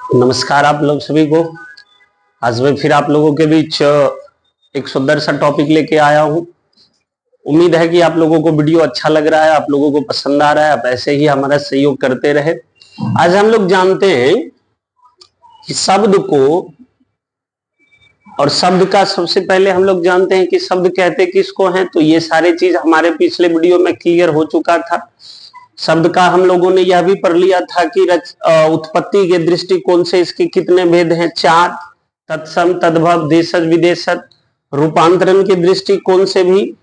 नमस्कार आप लोग सभी को। आज मैं फिर आप लोगों के बीच एक सुंदर सा टॉपिक लेके आया हूँ। उम्मीद है कि आप लोगों को वीडियो अच्छा लग रहा है, आप लोगों को पसंद आ रहा है। आप ऐसे ही हमारा सहयोग करते रहे। आज हम लोग जानते हैं कि शब्द को, और शब्द का सबसे पहले हम लोग जानते हैं कि शब्द कहते किसको हैं। तो ये सारी चीज हमारे पिछले वीडियो में क्लियर हो चुका था। शब्द का हम लोगों ने यह भी पढ़ लिया था कि उत्पत्ति के दृष्टिकोण से इसके कितने भेद हैं, 4। तत्सम, तद्भव, देशज, विदेशज। रूपांतरण के दृष्टिकोण से भी,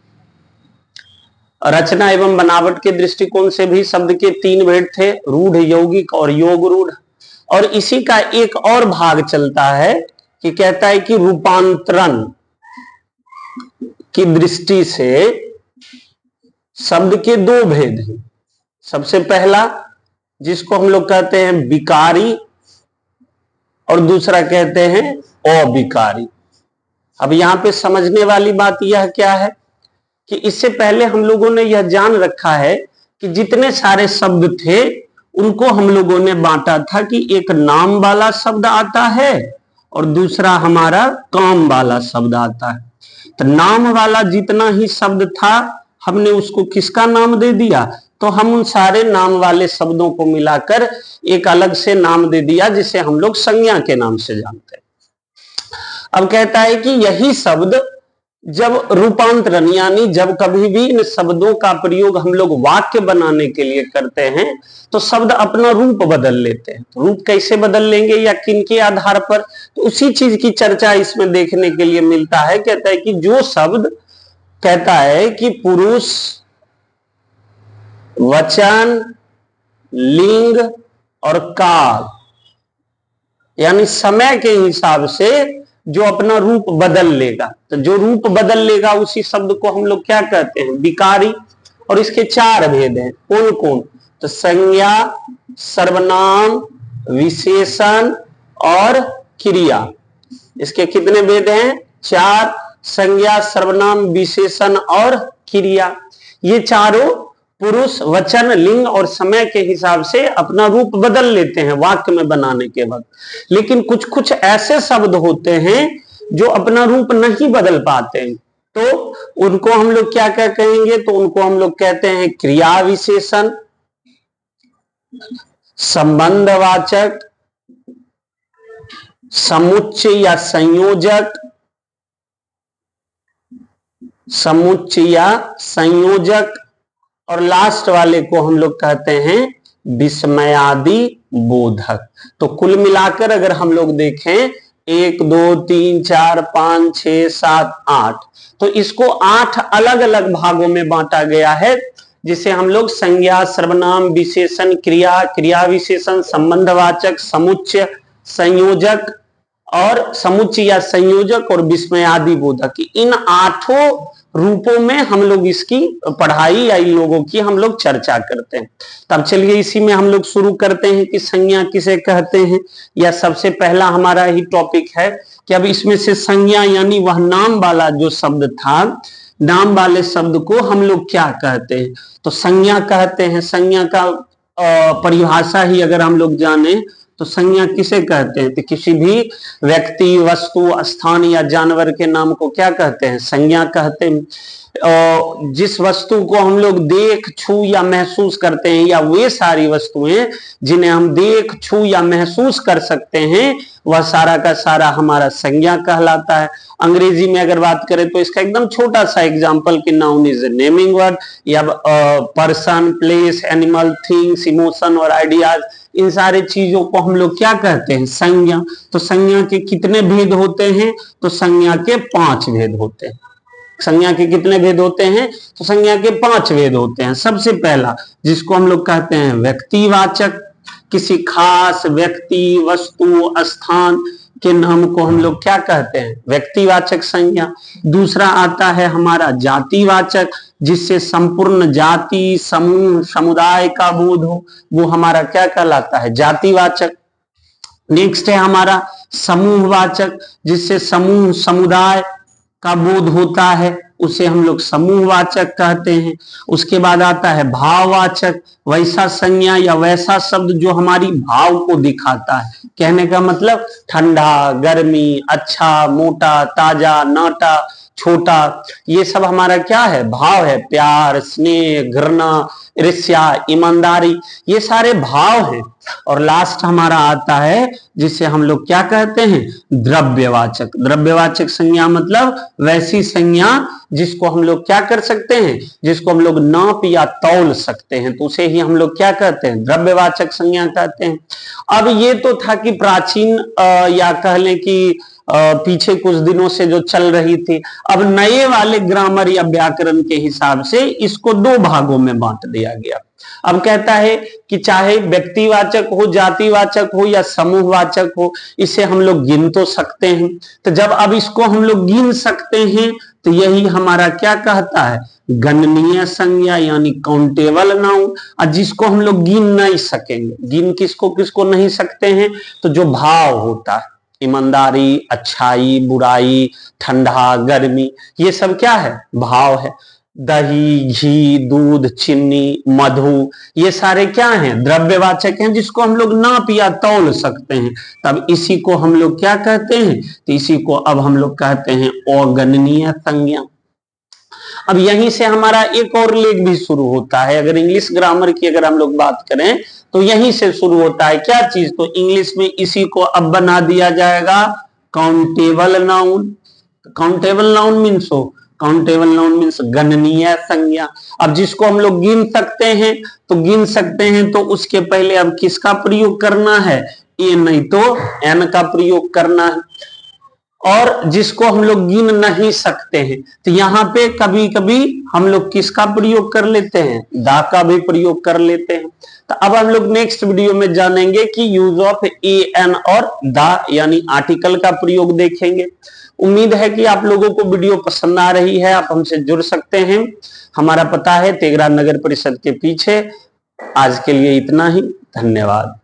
रचना एवं बनावट के दृष्टिकोण से भी शब्द के 3 भेद थे, रूढ़, यौगिक और योग रूढ़। और इसी का एक और भाग चलता है कि कहता है कि रूपांतरण की दृष्टि से शब्द के 2 भेद हैं। सबसे पहला जिसको हम लोग कहते हैं विकारी, और दूसरा कहते हैं अविकारी। अब यहां पे समझने वाली बात यह क्या है कि इससे पहले हम लोगों ने यह जान रखा है कि जितने सारे शब्द थे उनको हम लोगों ने बांटा था कि एक नाम वाला शब्द आता है और दूसरा हमारा काम वाला शब्द आता है। तो नाम वाला जितना ही शब्द था हमने उसको किसका नाम दे दिया, तो हम उन सारे नाम वाले शब्दों को मिलाकर एक अलग से नाम दे दिया जिसे हम लोग संज्ञा के नाम से जानते हैं। अब कहता है कि यही शब्द जब रूपांतरण, यानी जब कभी भी इन शब्दों का प्रयोग हम लोग वाक्य बनाने के लिए करते हैं तो शब्द अपना रूप बदल लेते हैं। तो रूप कैसे बदल लेंगे या किन के आधार पर, तो उसी चीज की चर्चा इसमें देखने के लिए मिलता है। कहता है कि जो शब्द कहता है कि पुरुष, वचन, लिंग और काल, यानी समय के हिसाब से जो अपना रूप बदल लेगा, तो जो रूप बदल लेगा उसी शब्द को हम लोग क्या कहते हैं, विकारी। और इसके 4 भेद हैं। कौन कौन, तो संज्ञा, सर्वनाम, विशेषण और क्रिया। इसके कितने भेद हैं, 4। संज्ञा, सर्वनाम, विशेषण और क्रिया। ये चारों पुरुष, वचन, लिंग और समय के हिसाब से अपना रूप बदल लेते हैं वाक्य में बनाने के वक्त। लेकिन कुछ कुछ ऐसे शब्द होते हैं जो अपना रूप नहीं बदल पाते हैं, तो उनको हम लोग क्या क्या कहेंगे, तो उनको हम लोग कहते हैं क्रिया विशेषण, संबंधवाचक, समुच्चय या संयोजक, समुच्चय या संयोजक, और लास्ट वाले को हम लोग कहते हैं विस्मयादि बोधक। तो कुल मिलाकर अगर हम लोग देखें 1 2 3 4 5 6 7 8, तो इसको 8 अलग अलग भागों में बांटा गया है, जिसे हम लोग संज्ञा, सर्वनाम, विशेषण, क्रिया, क्रिया विशेषण, संबंधवाचक, समुच्चय, संयोजक और समुच्चय या संयोजक और विस्मयादि बोधक। इन 8 रूपों में हम लोग इसकी पढ़ाई या इन लोगों की हम लोग चर्चा करते हैं। तब चलिए इसी में हम लोग शुरू करते हैं कि संज्ञा किसे कहते हैं। या सबसे पहला हमारा ही टॉपिक है कि अब इसमें से संज्ञा यानी वह नाम वाला जो शब्द था, नाम वाले शब्द को हम लोग क्या कहते हैं, तो संज्ञा कहते हैं। संज्ञा का परिभाषा ही अगर हम लोग जाने तो संज्ञा किसे कहते हैं, तो किसी भी व्यक्ति, वस्तु, स्थान या जानवर के नाम को क्या कहते हैं, संज्ञा कहते हैं। जिस वस्तु को हम लोग देख, छू या महसूस करते हैं, या वे सारी वस्तुएं जिन्हें हम देख, छू या महसूस कर सकते हैं, वह सारा का सारा हमारा संज्ञा कहलाता है। अंग्रेजी में अगर बात करें तो इसका एकदम छोटा सा एग्जांपल कि नाउन इज नेमिंग वर्ड, या person, place, animal, things, emotion और आइडियाज, इन सारे चीजों को हम लोग क्या कहते हैं, संज्ञा। तो संज्ञा के कितने भेद होते हैं, तो संज्ञा के 5 भेद होते हैं। संज्ञा के कितने भेद होते हैं, तो संज्ञा के 5 भेद होते हैं। सबसे पहला जिसको हम लोग कहते हैं व्यक्तिवाचक, किसी खास व्यक्ति, वस्तु, स्थान के नाम को हम लोग क्या कहते हैं, व्यक्तिवाचक संज्ञा। दूसरा आता है हमारा जातिवाचक, जिससे संपूर्ण जाति, समूह, समुदाय का बोध हो, वो हमारा क्या कहलाता है, जातिवाचक। नेक्स्ट है हमारा समूहवाचक, जिससे समूह, समुदाय का बोध होता है, उसे हम लोग समूहवाचक कहते हैं। उसके बाद आता है भाववाचक, वैसा संज्ञा या वैसा शब्द जो हमारी भाव को दिखाता है। कहने का मतलब ठंडा, गर्मी, अच्छा, मोटा, ताजा, नाटा, छोटा, ये सब हमारा क्या है? भाव है। प्यार, स्नेह, घृणा, ईर्ष्या, ईमानदारी, ये सारे भाव हैं। और लास्ट हमारा आता है जिसे हम लोग क्या कहते हैं? द्रव्यवाचक। द्रव्यवाचक संज्ञा मतलब वैसी संज्ञा जिसको हम लोग क्या कर सकते हैं? जिसको हम लोग नाप या तौल सकते हैं, तो उसे ही हम लोग क्या कहते हैं? द्रव्यवाचक संज्ञा कहते हैं। अब ये तो था कि प्राचीन या कह लें कि पीछे कुछ दिनों से जो चल रही थी। अब नए वाले ग्रामर या व्याकरण के हिसाब से इसको दो भागों में बांट दिया गया। अब कहता है कि चाहे व्यक्तिवाचक हो, जातिवाचक हो या समूहवाचक हो, इसे हम लोग गिन तो सकते हैं। तो जब अब इसको हम लोग गिन सकते हैं तो यही हमारा क्या कहता है? गणनीय संज्ञा यानी काउंटेबल नाउन। और जिसको हम लोग गिन नहीं सकेंगे, गिन किसको किसको नहीं सकते हैं? तो जो भाव होता है, ईमानदारी, अच्छाई, बुराई, ठंडा, गर्मी, ये सब क्या है? भाव है। दही, घी, दूध, चीनी, मधु, ये सारे क्या हैं? द्रव्यवाचक हैं, जिसको हम लोग नाप या तौल सकते हैं। तब इसी को हम लोग क्या कहते हैं? तो इसी को अब हम लोग कहते हैं अगणनीय संज्ञा। अब यहीं से हमारा एक और लेख भी शुरू होता है। अगर इंग्लिश ग्रामर की अगर हम लोग बात करें तो यहीं से शुरू होता है। क्या चीज? तो इंग्लिश में इसी को अब बना दिया जाएगा countable noun. Countable noun means countable noun means गणनीय संज्ञा। अब जिसको हम लोग गिन सकते हैं तो गिन सकते हैं, तो उसके पहले अब किसका प्रयोग करना है? ए नहीं तो एन का प्रयोग करना है। और जिसको हम लोग गिन नहीं सकते हैं तो यहाँ पे कभी कभी हम लोग किसका प्रयोग कर लेते हैं? दा का भी प्रयोग कर लेते हैं। तो अब हम लोग नेक्स्ट वीडियो में जानेंगे कि यूज ऑफ ए एन और दा यानी आर्टिकल का प्रयोग देखेंगे। उम्मीद है कि आप लोगों को वीडियो पसंद आ रही है। आप हमसे जुड़ सकते हैं। हमारा पता है तेघरा नगर परिषद के पीछे। आज के लिए इतना ही। धन्यवाद।